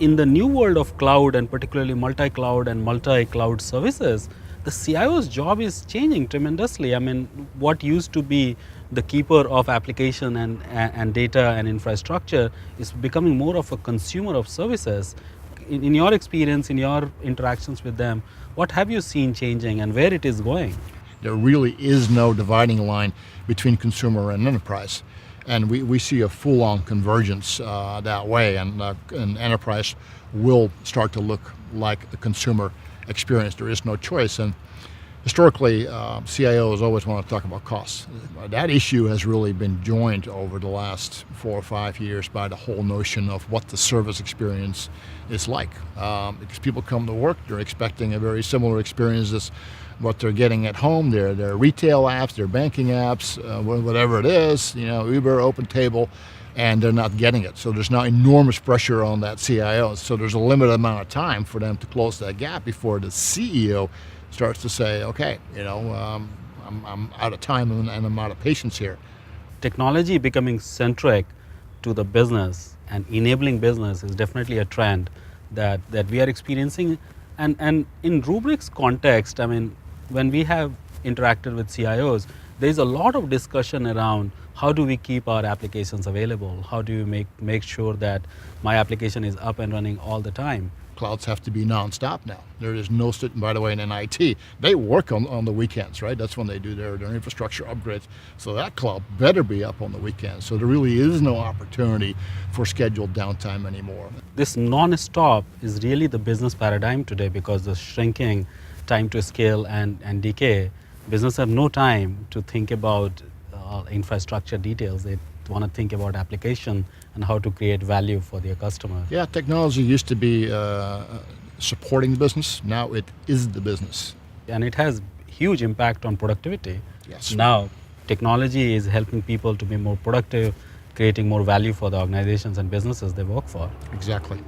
in the new world of cloud, and particularly multi-cloud and multi-cloud services, the CIO's job is changing tremendously. I mean, what used to be the keeper of application and data and infrastructure is becoming more of a consumer of services. In your experience, in your interactions with them, what have you seen changing and where it is going? There really is no dividing line between consumer and enterprise. And we see a full-on convergence that way, and enterprise will start to look like a consumer experience. There is no choice. And historically, CIOs always want to talk about costs. That issue has really been joined over the last 4 or 5 years by the whole notion of what the service experience is like. Because people come to work, they're expecting a very similar experience as what they're getting at home, their retail apps, their banking apps, whatever it is, Uber, OpenTable, and they're not getting it. So there's now enormous pressure on that CIO. So there's a limited amount of time for them to close that gap before the CEO starts to say, okay, I'm out of time and I'm out of patience here. Technology becoming centric to the business and enabling business is definitely a trend that we are experiencing. And in Rubrik's context, I mean, when we have interacted with CIOs, there is a lot of discussion around how do we keep our applications available? How do you make sure that my application is up and running all the time? Clouds have to be nonstop now. There is no sitting, by the way, in IT. They work on the weekends, right? That's when they do their infrastructure upgrades. So that cloud better be up on the weekends. So there really is no opportunity for scheduled downtime anymore. This non-stop is really the business paradigm today, because the shrinking time to scale and decay, business have no time to think about infrastructure details. They want to think about application and how to create value for their customer. Yeah, technology used to be supporting the business. Now it is the business. And it has huge impact on productivity. Yes. Now, technology is helping people to be more productive, creating more value for the organizations and businesses they work for. Exactly.